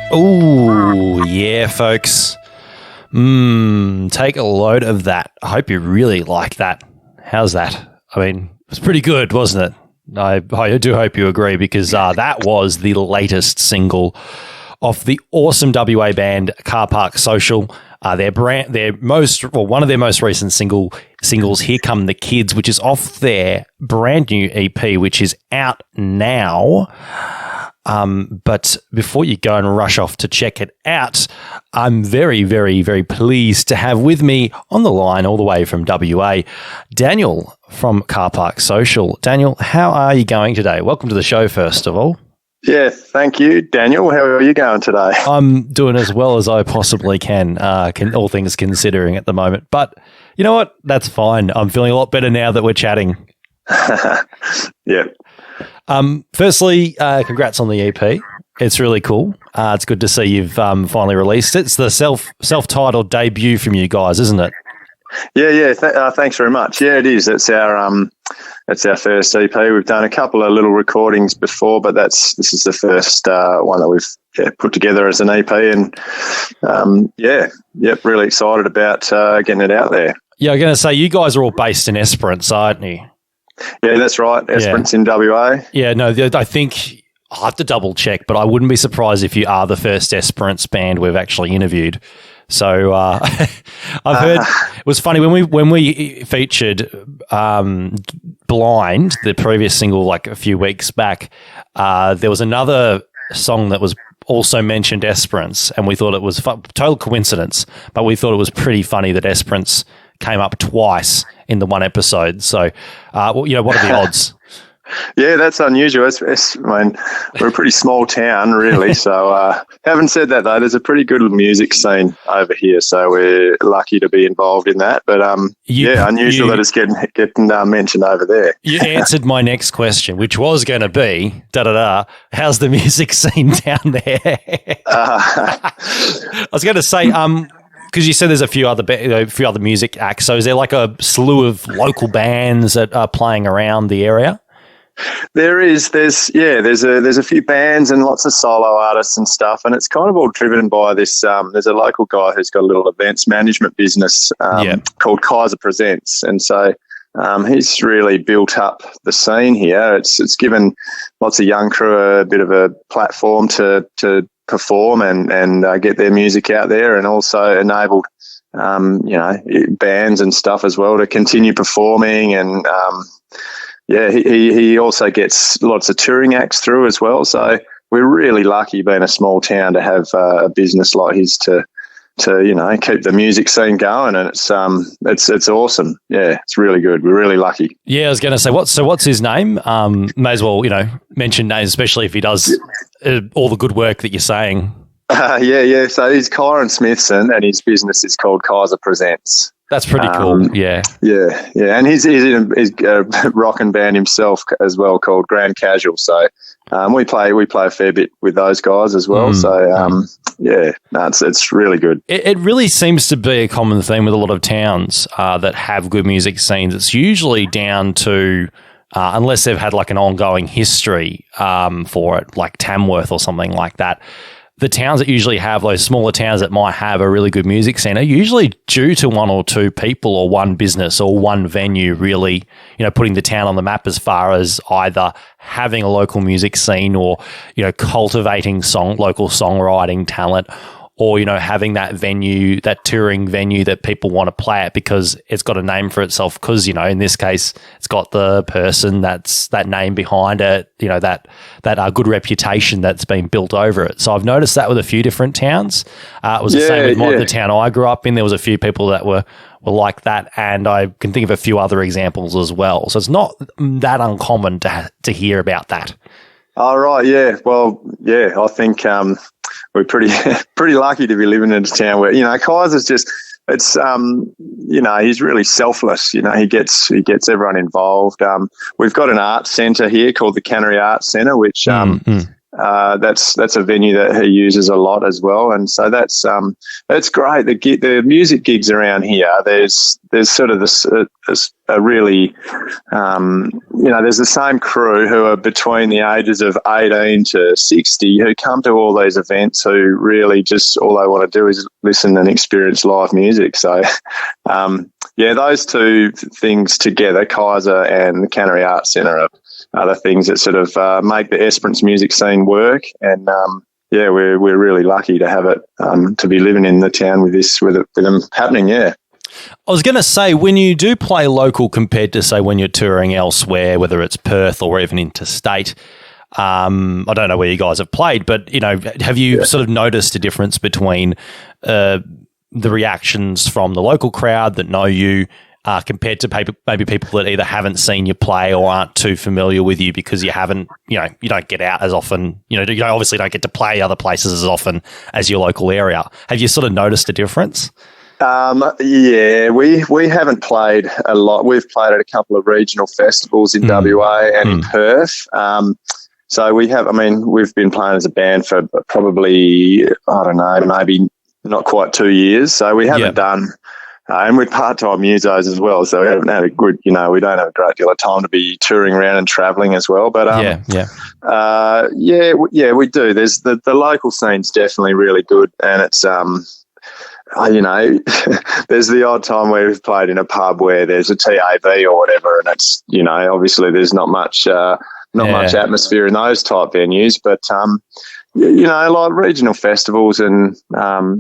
Oh, yeah, folks. Take a load of that. I hope you really like that. How's that? I mean, it was pretty good, wasn't it? I do hope you agree because that was the latest single off the awesome WA band Car Park Social. One of their most recent singles, Here Come the Kids, which is off their brand new EP, which is out now. But before you go and rush off to check it out, I'm very, very, very pleased to have with me on the line all the way from WA, Daniel from Car Park Social. Daniel, how are you going today? Welcome to the show, first of all. Yeah, thank you, Daniel. How are you going today? I'm doing as well as I possibly can all things considering at the moment. But you know what? That's fine. I'm feeling a lot better now that we're chatting. Yeah. Firstly, congrats on the EP. It's really cool. It's good to see you've finally released it. It's the self-titled debut from you guys, isn't it? Yeah. Thanks very much. Yeah, it is. It's our first EP. We've done a couple of little recordings before, but this is the first one that we've put together as an EP, and really excited about getting it out there. Yeah, I'm going to say you guys are all based in Esperance, aren't you? Yeah, that's right. Esperance in WA. Yeah, no, I think I'll have to double check, but I wouldn't be surprised if you are the first Esperance band we've actually interviewed. So I've heard it was funny when we featured Blind, the previous single, like a few weeks back. There was another song that was also mentioned Esperance, and we thought it was total coincidence, but we thought it was pretty funny that Esperance came up twice in the one episode. So, what are the odds? Yeah, that's unusual. We're a pretty small town, really. So, having said that, though, there's a pretty good music scene over here. So we're lucky to be involved in that. But unusual that it's getting mentioned over there. You answered my next question, which was going to be how's the music scene down there? I was going to say, because you said there's a few other music acts. So is there like a slew of local bands that are playing around the area? There is. There's a few bands and lots of solo artists and stuff, and it's kind of all driven by this. There's a local guy who's got a little events management business called Kaiser Presents, and so he's really built up the scene here. It's given lots of young crew a bit of a platform to perform and get their music out there, and also enabled bands and stuff as well to continue performing. And he also gets lots of touring acts through as well. So we're really lucky being a small town to have a business like his to keep the music scene going, and it's awesome. Yeah, it's really good. We're really lucky. Yeah, I was going to say, what's his name? May as well, mention names, especially if he does all the good work that you're saying. Yeah. So he's Kyron Smithson, and his business is called Kaiser Presents. That's pretty cool. Yeah. And he's in a rocking band himself as well called Grand Casual. So we play a fair bit with those guys as well. It's really good. It really seems to be a common theme with a lot of towns that have good music scenes. It's usually down to unless they've had like an ongoing history for it, like Tamworth or something like that. The towns that usually have, those smaller towns that might have a really good music scene, are usually due to one or two people or one business or one venue really, putting the town on the map as far as either having a local music scene or, cultivating local songwriting talent, or, having that venue, that touring venue that people want to play at because it's got a name for itself. Because, in this case, it's got the person that's that name behind it, that good reputation that's been built over it. So I've noticed that with a few different towns. It was the same with the town I grew up in. There was a few people that were like that, and I can think of a few other examples as well. So it's not that uncommon to hear about that. Oh, right, yeah. Well, yeah, I think we're pretty lucky to be living in a town where, Kaiser's just, it's, he's really selfless. He gets everyone involved. We've got an art centre here called the Cannery Arts Centre, which That's a venue that he uses a lot as well, and so that's great. The music gigs around here, there's sort of this a really there's the same crew who are between the ages of 18 to 60 who come to all these events who really just all they want to do is listen and experience live music. So those two things together, Kaiser and the Cannery Arts Centre, are the things that sort of make the Esperance music scene work. And we're really lucky to have it, to be living in the town with them happening. Yeah. I was going to say, when you do play local compared to, say, when you're touring elsewhere, whether it's Perth or even interstate, I don't know where you guys have played, but, have you sort of noticed a difference between the reactions from the local crowd that know you compared to maybe people that either haven't seen you play or aren't too familiar with you because you haven't, you don't get out as often, you obviously don't get to play other places as often as your local area. Have you sort of noticed a difference? We haven't played a lot. We've played at a couple of regional festivals in WA and in Perth. So we've been playing as a band for probably, I don't know, maybe not quite 2 years. So we haven't done, and we're part-time musos as well. So we haven't had a good, we don't have a great deal of time to be touring around and travelling as well. But we do. There's the local scene's definitely really good, and it's there's the odd time where we've played in a pub where there's a TAV or whatever, and it's, obviously there's not much atmosphere in those type venues, but like regional festivals and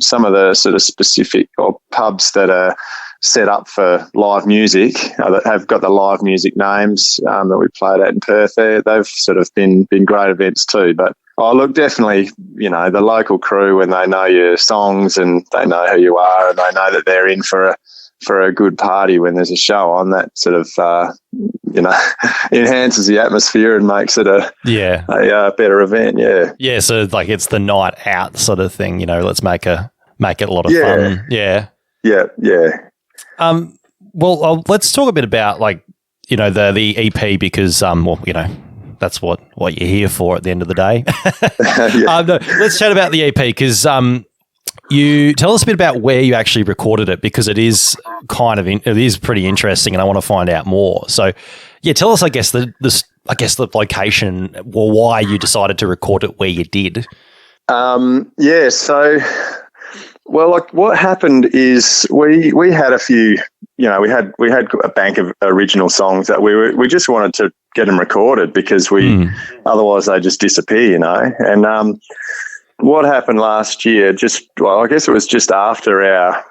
some of the sort of specific pubs that are set up for live music that have got the live music names that we played at in Perth. They've sort of been great events too, but look, definitely, the local crew, when they know your songs and they know who you are and they know that they're in for a good party when there's a show on, that sort of, enhances the atmosphere and makes it a better event. Yeah. Yeah. So like it's the night out sort of thing, let's make it a lot of fun. Yeah. Yeah. Yeah. Well, let's talk a bit about the EP because, that's what you're here for at the end of the day. Let's chat about the EP because you tell us a bit about where you actually recorded it, because it is it is pretty interesting, and I want to find out more. So, tell us, I guess the location or why you decided to record it where you did. So. Well, what happened is we had a few, we had a bank of original songs that we just wanted to get them recorded because otherwise they just disappear, And what happened last year? I guess it was just after I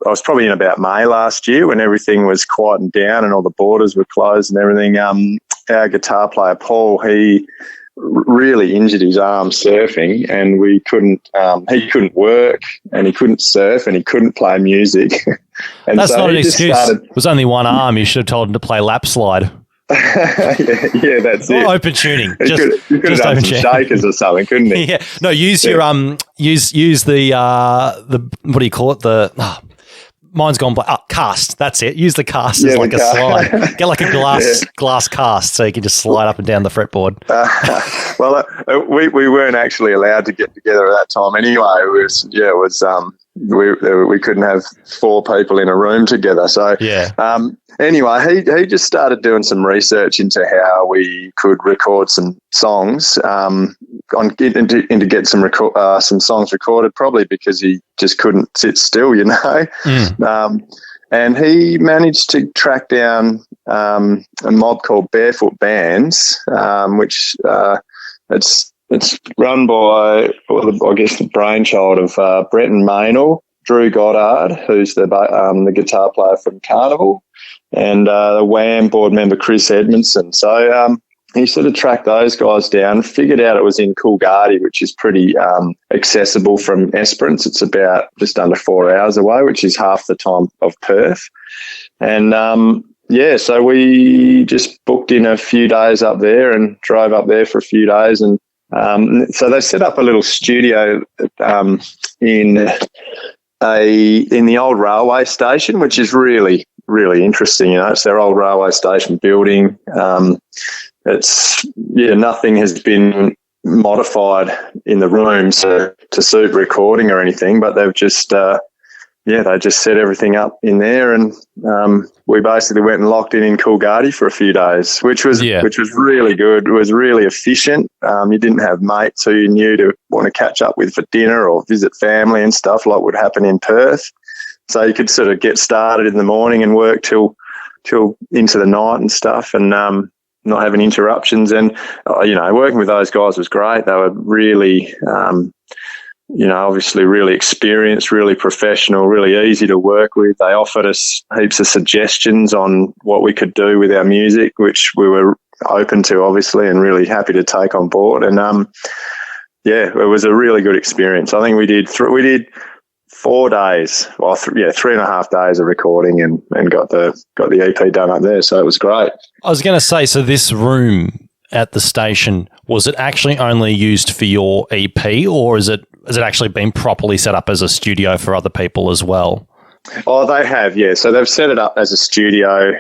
was probably in about May last year when everything was quietened down and all the borders were closed and everything. Our guitar player Paul, he really injured his arm surfing, and he couldn't work and he couldn't surf and he couldn't play music. And that's not an excuse. It was only one arm. You should have told him to play lap slide. That's it. Open tuning. He could have done some shakers or something, couldn't he? Yeah. No, use your use the what do you call it? Mine's gone black. Cast. That's it. Use the cast as like a slide. Get like a glass cast so you can just slide up and down the fretboard. We weren't actually allowed to get together at that time anyway. We couldn't have four people in a room together. So anyway, he just started doing some research into how we could record some songs, and to get some songs recorded, probably because he just couldn't sit still, and he managed to track down a mob called Barefoot Bands, which it's run by, I guess, the brainchild of Brenton Maynell, Drew Goddard, who's the guitar player from Carnival, and the Wham board member Chris Edmondson. So he sort of tracked those guys down, figured out it was in Coolgardie, which is pretty accessible from Esperance. It's about just under 4 hours away, which is half the time of Perth. And so we just booked in a few days up there and drove up there for a few days. And so they set up a little studio in the old railway station, which is really, really interesting. It's their old railway station building. Nothing has been modified in the room to suit recording or anything, but they've just they just set everything up in there, and we basically went and locked in Coolgardie for a few days, which was really good. It was really efficient. You didn't have mates who you knew to want to catch up with for dinner or visit family and stuff like would happen in Perth. So you could sort of get started in the morning and work till into the night and stuff, and not having interruptions. And working with those guys was great. They were really obviously really experienced, really professional, really easy to work with. They offered us heaps of suggestions on what we could do with our music, which we were open to, obviously, and really happy to take on board. And it was a really good experience. I think we did 4 days, 3.5 days of recording, and got the EP done up there. So it was great. I was going to say, so this room at the station, was it actually only used for your EP, or has it actually been properly set up as a studio for other people as well? Oh, they have, yeah. So they've set it up as a studio.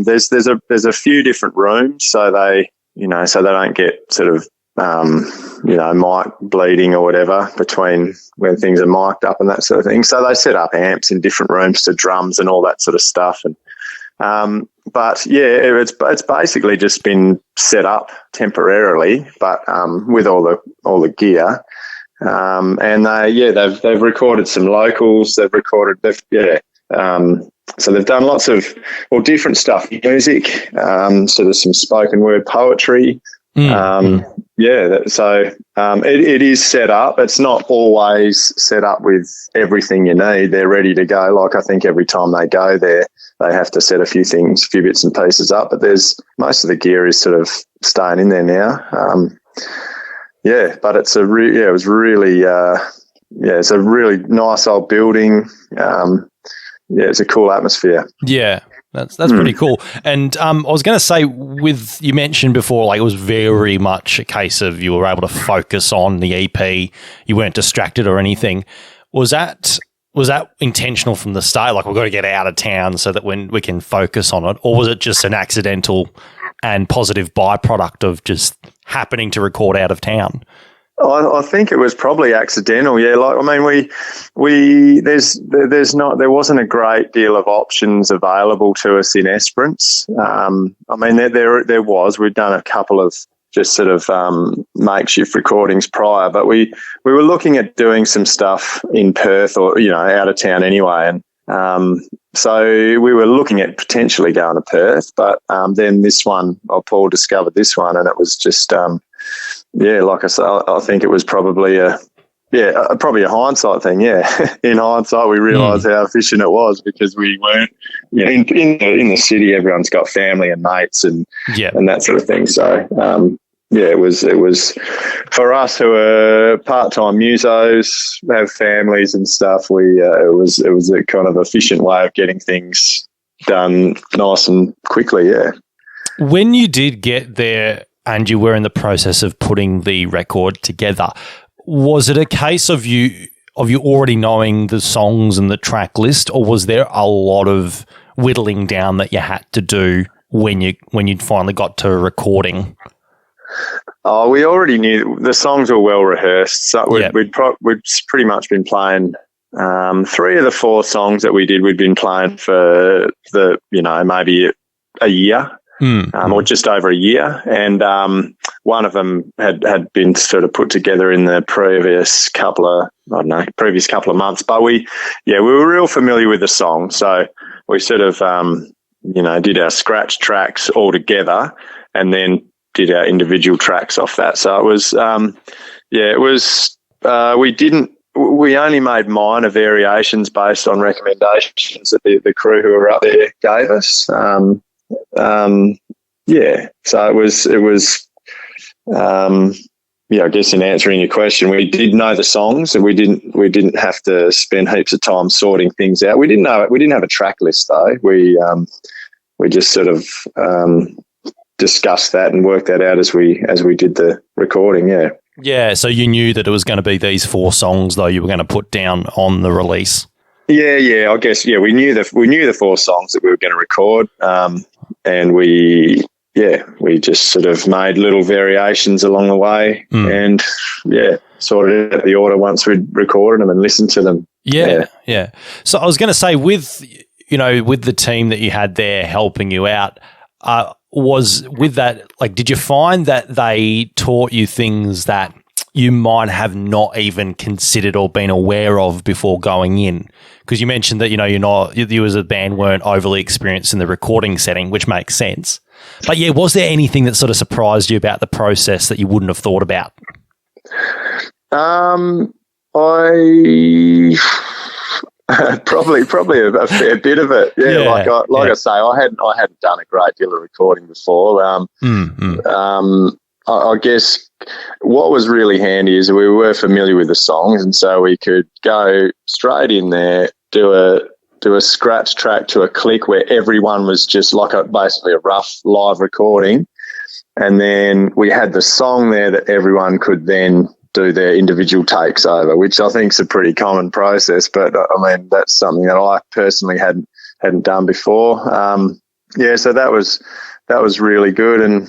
There's a few different rooms, so they don't get sort of mic bleeding or whatever between when things are mic'd up and that sort of thing. So they set up amps in different rooms to drums and all that sort of stuff. And it's basically just been set up temporarily, but with all the gear. And they've recorded some locals. So they've done lots of different stuff, music. So there's some spoken word poetry. It is set up. It's not always set up with everything you need. They're ready to go. Like, I think every time they go there, they have to set a few bits and pieces up. But most of the gear is sort of staying in there now. But it's it's a really nice old building. It's a cool atmosphere. Yeah. That's pretty cool. And I was going to say, you mentioned before, like, it was very much a case of you were able to focus on the EP. You weren't distracted or anything. Was that intentional from the start? Like, we've got to get out of town so that when we can focus on it, or was it just an accidental and positive byproduct of just happening to record out of town? I think it was probably accidental. Yeah, like, I mean, there wasn't a great deal of options available to us in Esperance. I mean, there was. We'd done a couple of just sort of makeshift recordings prior, but we were looking at doing some stuff in Perth or out of town anyway, and so we were looking at potentially going to Perth, but then Paul discovered this one, and it was just. Like I said, I think it was probably a hindsight thing. Yeah, in hindsight, we realised how efficient it was because we weren't. In the city, everyone's got family and mates and that sort of thing. So it was for us who are part-time musos, have families and stuff. It was a kind of efficient way of getting things done nice and quickly. Yeah. When you did get there, and you were in the process of putting the record together, was it a case of you already knowing the songs and the track list, or was there a lot of whittling down that you had to do when you finally got to recording? Oh, we already knew the songs were well rehearsed. So we'd pretty much been playing 3 of the 4 songs that we did. We'd been playing for maybe a year. Or just over a year, and one of them had been sort of put together in the previous couple of months. But we were real familiar with the song, so we sort of did our scratch tracks all together, and then did our individual tracks off that. So it was we only made minor variations based on recommendations that the crew who were up there gave us. So it was I guess in answering your question, we did know the songs, and we didn't have to spend heaps of time sorting things out. We didn't have a track list though. We just sort of discussed that and worked that out as we did the recording. Yeah. Yeah. So you knew that it was going to be these 4 songs though you were going to put down on the release. Yeah. I guess we knew the 4 songs that we were going to record, and we we just sort of made little variations along the way and, sorted out the order once we'd recorded them and listened to them. Yeah. So I was going to say with the team that you had there helping you out, was with that, like, did you find that they taught you things that you might have not even considered or been aware of before going in? Because you mentioned that, you as a band weren't overly experienced in the recording setting, which makes sense. But yeah, was there anything that sort of surprised you about the process that you wouldn't have thought about? Probably a fair bit of it. I say, I hadn't done a great deal of recording before. I guess what was really handy is we were familiar with the songs, and so we could go straight in there, do a scratch track to a click where everyone was just like basically a rough live recording, and then we had the song there that everyone could then do their individual takes over, which I think is a pretty common process. But I mean, that's something that I personally hadn't done before. So that was really good. And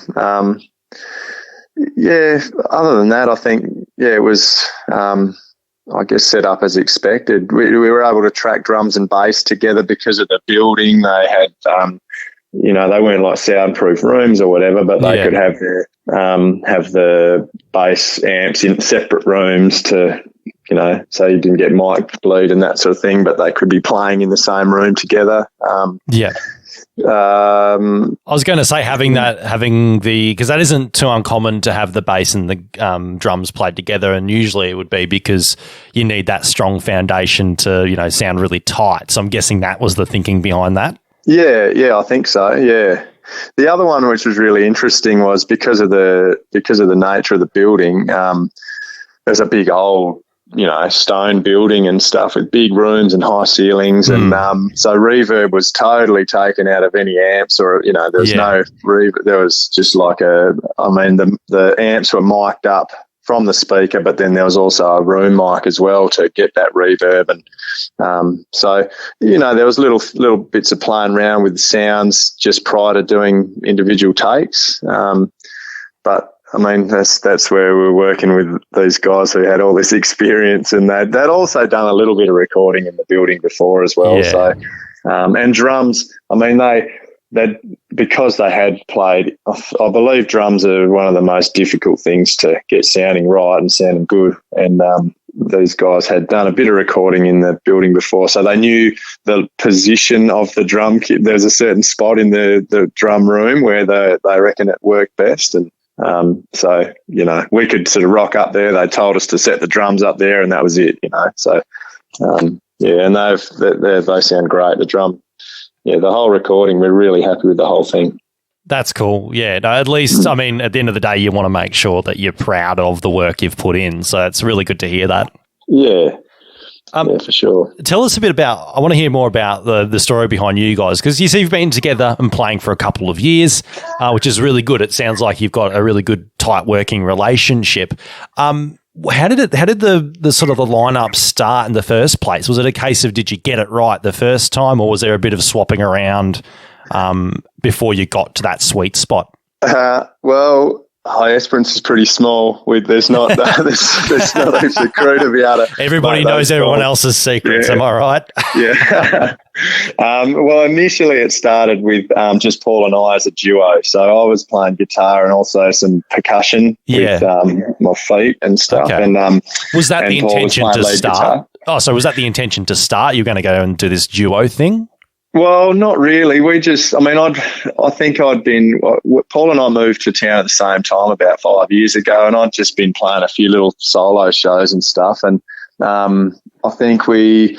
other than that, I think it was I guess set up as expected. We were able to track drums and bass together because of the building. They had they weren't like soundproof rooms or whatever, but they could have the bass amps in separate rooms to, so you didn't get mic bleed and that sort of thing, but they could be playing in the same room together. I was going to say because that isn't too uncommon to have the bass and the drums played together, and usually it would be because you need that strong foundation to, sound really tight. So I'm guessing that was the thinking behind that. Yeah, I think so. Yeah. The other one, which was really interesting, was because of the nature of the building. There's a big old, stone building and stuff with big rooms and high ceilings, and so reverb was totally taken out of any amps, or there was no reverb. There was just like the amps were mic'd up from the speaker, but then there was also a room mic as well to get that reverb, and so there was little bits of playing around with the sounds just prior to doing individual takes, but I mean that's where we're working with these guys who had all this experience, and they'd also done a little bit of recording in the building before as well. So and drums, I mean that because they had played, I believe drums are one of the most difficult things to get sounding right and sounding good. And these guys had done a bit of recording in the building before, so they knew the position of the drum kit. There's a certain spot in the drum room where they reckon it worked best. And so, we could sort of rock up there. They told us to set the drums up there, and that was it, So, and they sound great, the drum. Yeah, the whole recording, we're really happy with the whole thing. That's cool. Yeah, no, at least, I mean, at the end of the day, you want to make sure that you're proud of the work you've put in. So it's really good to hear that. Yeah, for sure. Tell us a bit I want to hear more about the story behind you guys, because you see you've been together and playing for a couple of years, which is really good. It sounds like you've got a really good, tight working relationship. How did the sort of the lineup start in the first place? Was it a case of did you get it right the first time, or was there a bit of swapping around before you got to that sweet spot? Well, Esperance is pretty small. There's not there's not a crew to be able to. Everybody knows everyone else's secrets. Am I right? Yeah. Well, initially it started with just Paul and I as a duo. So I was playing guitar and also some percussion with my feet and stuff. Okay. And was that the intention to start? Guitar. Oh, so was that the intention to start? You're going to go and do this duo thing? Well, not really. I think Paul and I moved to town at the same time about 5 years ago, and I'd just been playing a few little solo shows and stuff. And I think I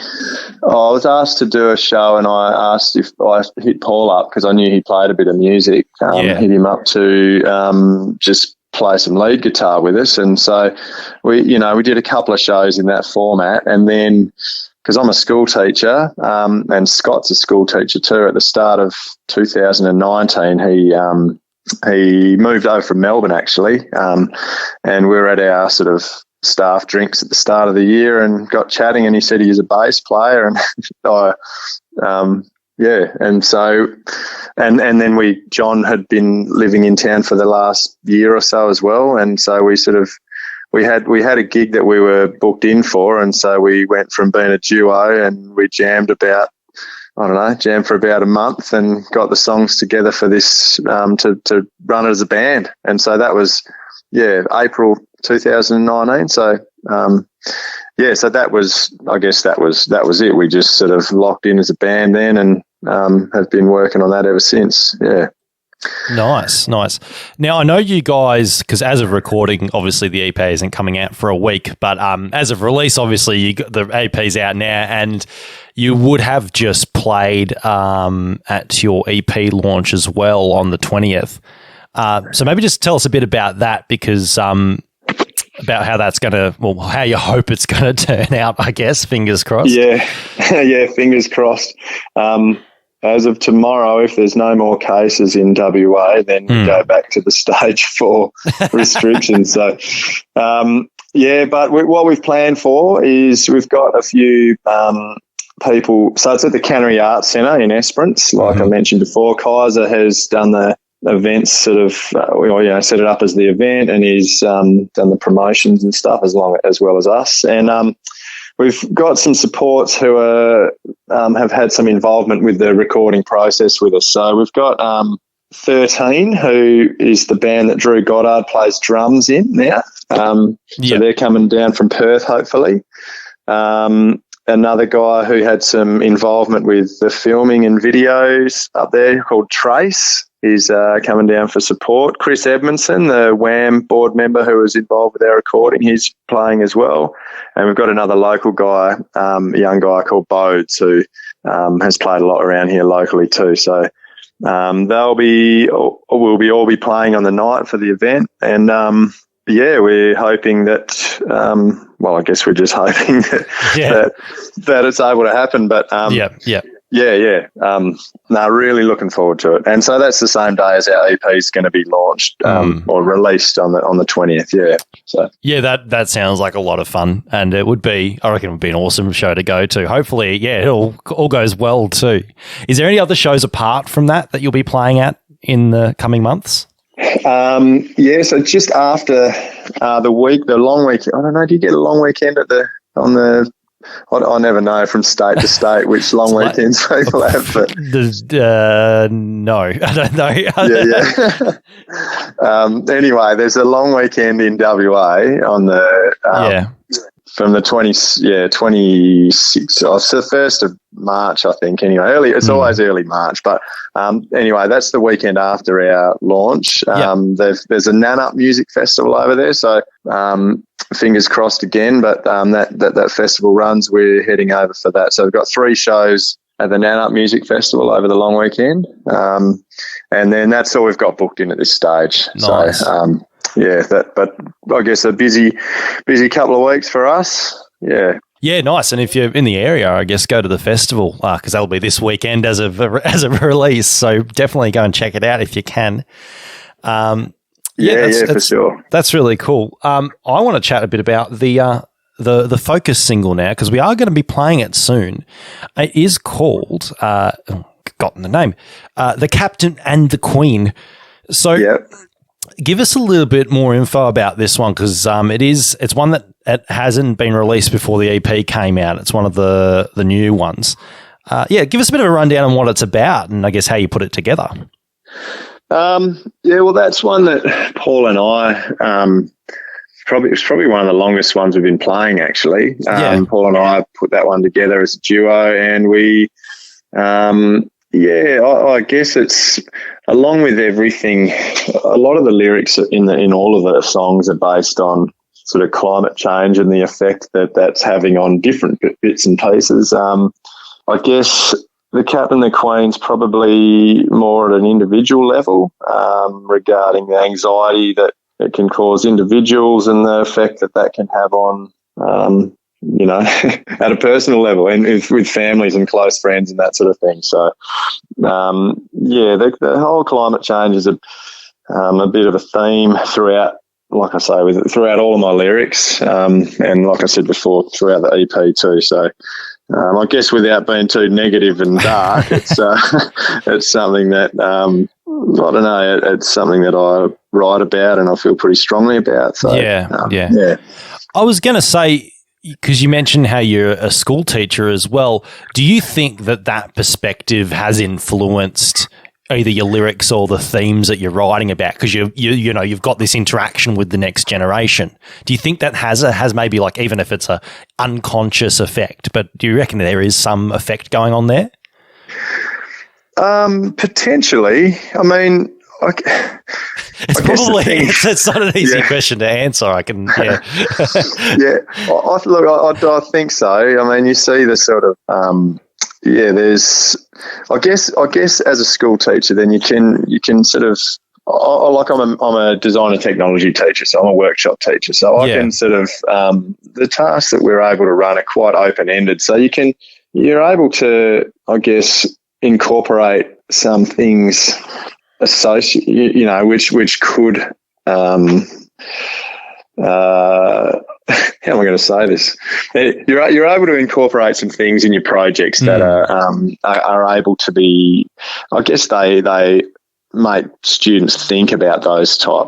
was asked to do a show, and I asked if I hit Paul up because I knew he played a bit of music, hit him up to just play some lead guitar with us. And so we did a couple of shows in that format, and then because I'm a school teacher and Scott's a school teacher too, at the start of 2019 he moved over from Melbourne actually, and we were at our sort of staff drinks at the start of the year and got chatting, and he said he was a bass player, and I Yeah, and so, and then John had been living in town for the last year or so as well, and so we had a gig that we were booked in for, and so we went from being a duo, and we jammed for about a month, and got the songs together for this to run it as a band, and so that was April 2019. So. So that was, I guess that was it. We just sort of locked in as a band then, and have been working on that ever since. Yeah. Nice. Now, I know you guys, because as of recording, obviously the EP isn't coming out for a week, but as of release, obviously you got the EP's out now, and you would have just played at your EP launch as well on the 20th. So maybe just tell us a bit about that, because about how that's going to, well, how you hope it's going to turn out, I guess. Fingers crossed. Yeah, fingers crossed. As of tomorrow, if there's no more cases in WA, then we go back to the stage 4 restrictions. So, what we've planned for is we've got a few people. So it's at the Cannery Arts Centre in Esperance, like I mentioned before. Kaiser has done the events, set it up as the event, and he's done the promotions and stuff as well as us. And we've got some supports who have had some involvement with the recording process with us. So we've got 13, who is the band that Drew Goddard plays drums in now. So they're coming down from Perth, hopefully. Another guy who had some involvement with the filming and videos up there called Trace. He's coming down for support. Chris Edmondson, the Wham board member who was involved with our recording, he's playing as well. And we've got another local guy, a young guy called Bodes, who has played a lot around here locally too. So we'll be all be playing on the night for the event. And we're hoping that, I guess we're just hoping that it's able to happen. But really looking forward to it. And so that's the same day as our EP is going to be launched or released on the 20th. Yeah. So that sounds like a lot of fun, and I reckon it would be an awesome show to go to. Hopefully, it all goes well too. Is there any other shows apart from that you'll be playing at in the coming months? So just after the long week, I don't know, do you get a long weekend I never know from state to state which long weekends people have, but no, I don't know. Anyway, there's a long weekend in WA on the from the 26th, so the 1st of March, I think. Anyway, it's always early March, but anyway, that's the weekend after our launch. There's a Nan-Up Music Festival over there, so fingers crossed again, but that festival runs, we're heading over for that. So we've got 3 shows at the Nan-Up Music Festival over the long weekend, and then that's all we've got booked in at this stage. Nice. So, but I guess a busy couple of weeks for us. Yeah. Yeah, nice. And if you're in the area, I guess go to the festival because that'll be this weekend as of release. So definitely go and check it out if you can. For sure. That's really cool. I want to chat a bit about the Focus single now, because we are going to be playing it soon. It is called, forgotten the name, The Captain and the Queen. So give us a little bit more info about this one, because it's one that it hasn't been released before the EP came out. It's one of the new ones. Give us a bit of a rundown on what it's about, and I guess how you put it together. That's one that Paul and I it's probably one of the longest ones we've been playing, actually. Paul and I put that one together as a duo, and we I guess it's, along with everything, a lot of the lyrics in all of the songs are based on sort of climate change and the effect that that's having on different bits and pieces. I guess The Captain and the Queen's probably more at an individual level regarding the anxiety that it can cause individuals and the effect that can have on, at a personal level and with families and close friends and that sort of thing. So, the whole climate change is a bit of a theme throughout, like I say, throughout all of my lyrics, and like I said before, throughout the EP too. So, I guess without being too negative and dark, it's something that I don't know. It's something that I write about and I feel pretty strongly about. So yeah. I was going to say, because you mentioned how you're a school teacher as well, do you think that perspective has influenced either your lyrics or the themes that you're writing about? Because you've got this interaction with the next generation. Do you think that has maybe, like, even if it's a unconscious effect, but do you reckon there is some effect going on there? Potentially. I mean, it's not an easy question to answer. I think so. I mean, you see the sort of there's I guess as a school teacher, then you can sort of I'm a design and technology teacher, so I'm a workshop teacher, so I can sort of the tasks that we're able to run are quite open ended, so you're able to, I guess, incorporate some things which could how am I going to say this? You're able to incorporate some things in your projects that are able to be, I guess they make students think about those type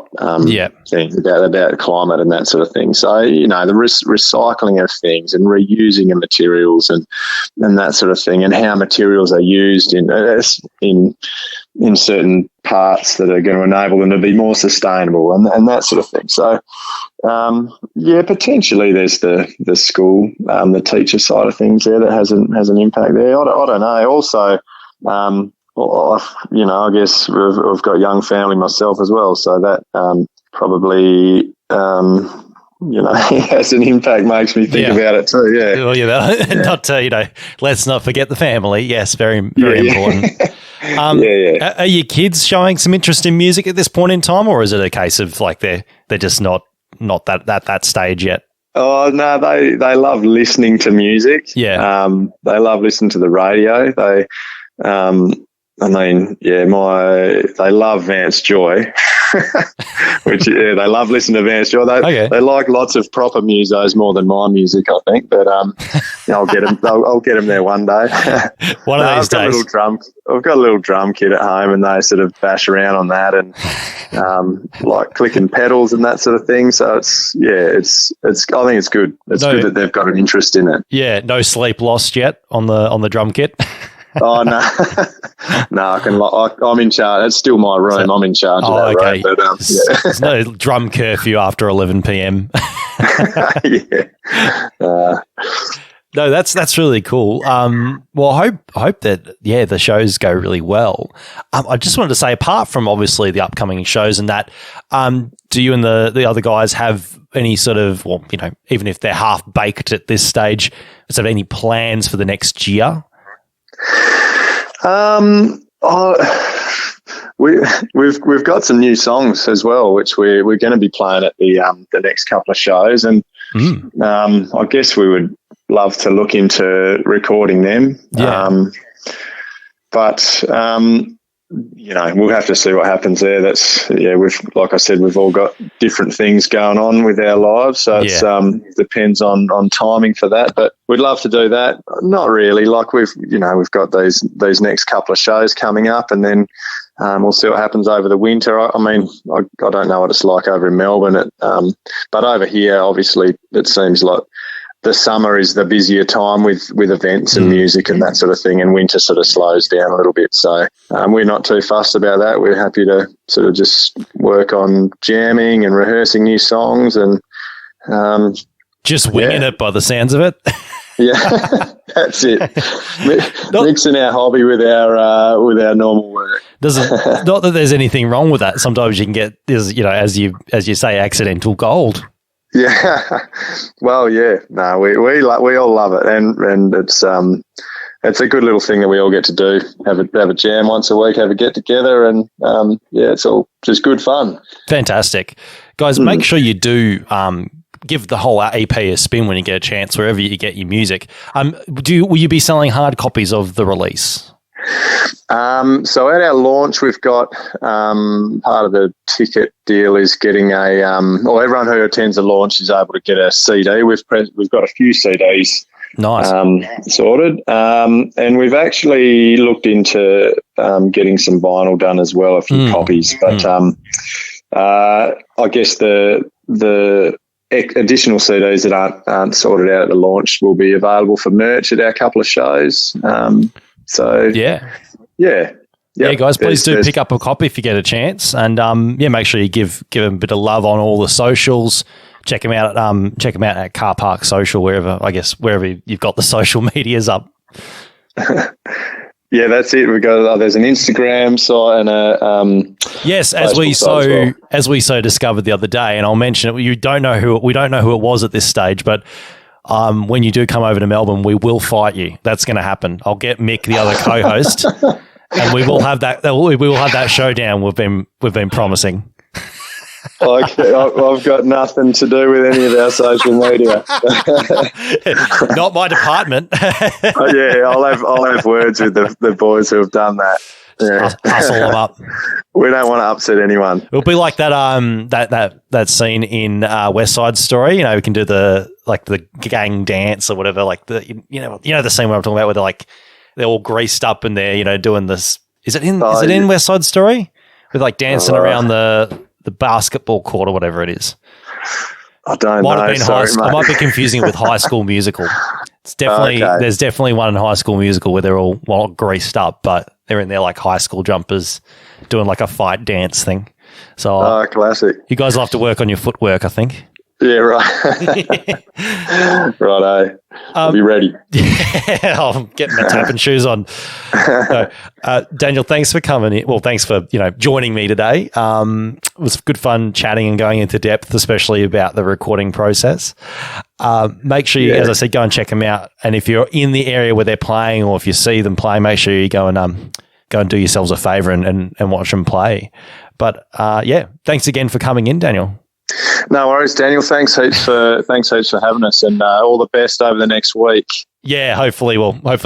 things about climate and that sort of thing. So, the recycling of things and reusing of materials and that sort of thing, and how materials are used in certain parts that are going to enable them to be more sustainable and that sort of thing. So, potentially there's the school, the teacher side of things there that has an impact there. I don't know. Also, I guess I've got a young family myself as well, so that probably has an impact, makes me think about it too. Yeah. Well, let's not forget the family. Yes, very important. Are your kids showing some interest in music at this point in time, or is it a case of like they're just not that stage yet? Oh no, they love listening to music. Yeah. They love listening to the radio. They they love Vance Joy, which they love listening to Vance Joy. They like lots of proper musos more than my music, I think. But I'll get them. I'll get them there one day. One of these days. I've got a little drum kit at home, and they sort of bash around on that and like clicking pedals and that sort of thing. So it's I think it's good. It's good that they've got an interest in it. Yeah, no sleep lost yet on the drum kit. Oh no, no! I'm in charge. It's still my room. I'm in charge of that. Okay. Right? But, there's no drum curfew after 11 p.m. No, that's really cool. Well, I hope that the shows go really well. I just wanted to say, apart from obviously the upcoming shows and that, do you and the other guys have any sort of, even if they're half baked at this stage, sort of any plans for the next year? We've got some new songs as well, which we're going to be playing at the next couple of shows, and I guess we would love to look into recording them. Yeah. But we'll have to see what happens there. Like I said, we've all got different things going on with our lives, so it depends on timing for that. But we'd love to do that. Not really. Like we've got these next couple of shows coming up, and then we'll see what happens over the winter. I mean, I don't know what it's like over in Melbourne, but over here, obviously, it seems like the summer is the busier time with events and music and that sort of thing, and winter sort of slows down a little bit. So we're not too fussed about that. We're happy to sort of just work on jamming and rehearsing new songs and just winging it by the sounds of it. Yeah, that's it. Mixing our hobby with our normal work. Not that there's anything wrong with that. Sometimes you can get, as you say, accidental gold. Yeah, well, yeah, no, we all love it, and it's a good little thing that we all get to do. Have a jam once a week, have a get together, and it's all just good fun. Fantastic, guys! Make sure you do give the whole EP a spin when you get a chance, wherever you get your music. Will you be selling hard copies of the release? So at our launch, we've got part of the ticket deal is getting everyone who attends the launch is able to get a CD. We've got a few CDs Nice. Sorted. And we've actually looked into getting some vinyl done as well, a few copies. But I guess the additional CDs that aren't sorted out at the launch will be available for merch at our couple of shows. Yeah, guys, please do pick up a copy if you get a chance, and make sure you give them a bit of love on all the socials. Check them out at Car Park Social, wherever you've got the social medias up. Yeah, that's it. There's an Instagram site and a yes, Facebook as we discovered the other day, and I'll mention it. We don't know who it was at this stage, but when you do come over to Melbourne, we will fight you. That's going to happen. I'll get Mick, the other co-host. And we will have that. We will have that showdown. We've been promising. Okay, I've got nothing to do with any of our social media. Not my department. Yeah, I'll have words with the boys who have done that. Yeah. Hustle them up. We don't want to upset anyone. It'll be like that scene in West Side Story. You know, we can do the gang dance or whatever. Like the scene where I'm talking about where they're all greased up and they're doing this. Is it in West Side Story? With dancing around the basketball court or whatever it is. I don't know. I might be confusing it with High School Musical. It's definitely There's definitely one in High School Musical where they're all greased up, but they're in their high school jumpers doing a fight dance thing. So classic. You guys will have to work on your footwork, I think. Yeah, right. Righto. I'll be ready. Yeah, I'm getting my tapping shoes on. So, Daniel, thanks for coming in. Well, thanks for joining me today. It was good fun chatting and going into depth, especially about the recording process. Make sure you, as I said, go and check them out. And if you're in the area where they're playing, or if you see them play, make sure you go and do yourselves a favour and watch them play. But thanks again for coming in, Daniel. No worries, Daniel. Thanks heaps for having us, and all the best over the next week. Yeah, hopefully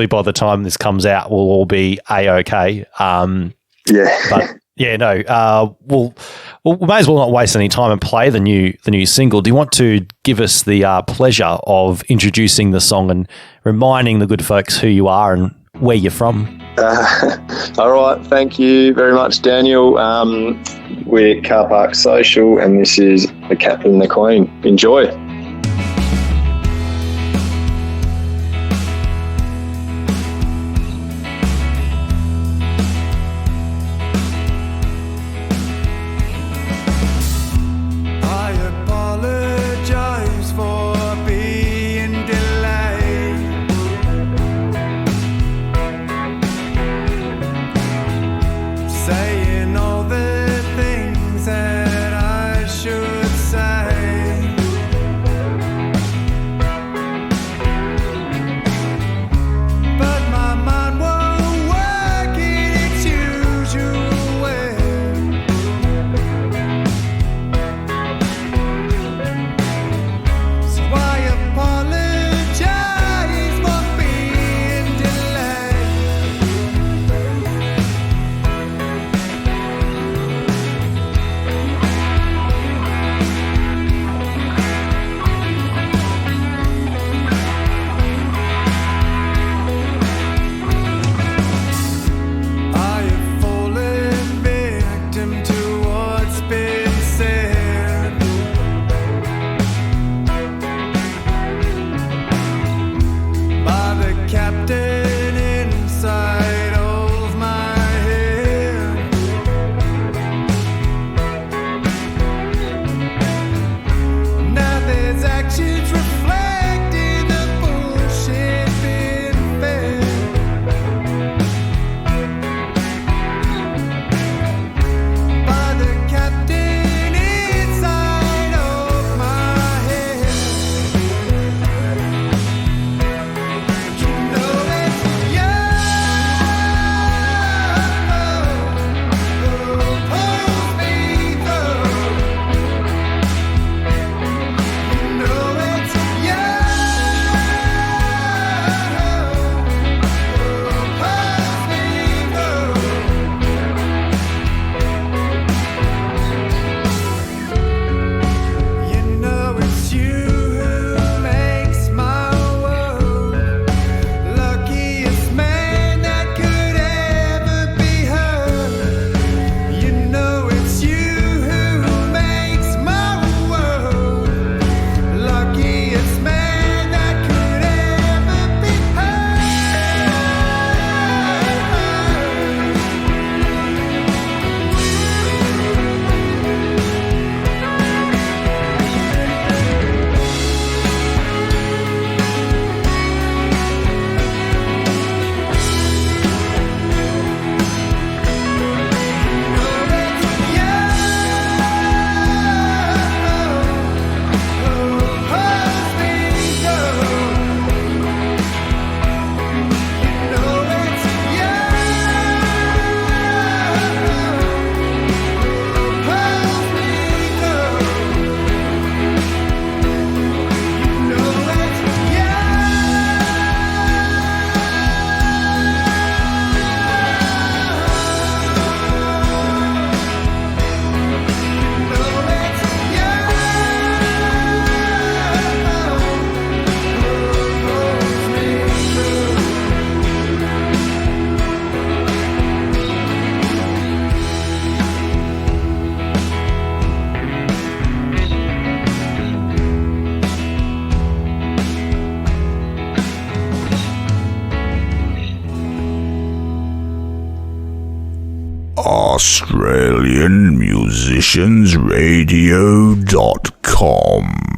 by the time this comes out, we'll all be A-OK. But we'll may as well not waste any time and play the new single. Do you want to give us the pleasure of introducing the song and reminding the good folks who you are and where you're from? All right, thank you very much, Daniel. We're Car Park Social, and this is The Captain and the Queen. Enjoy. Saying all the things that I should say. AustralianMusiciansRadio.com.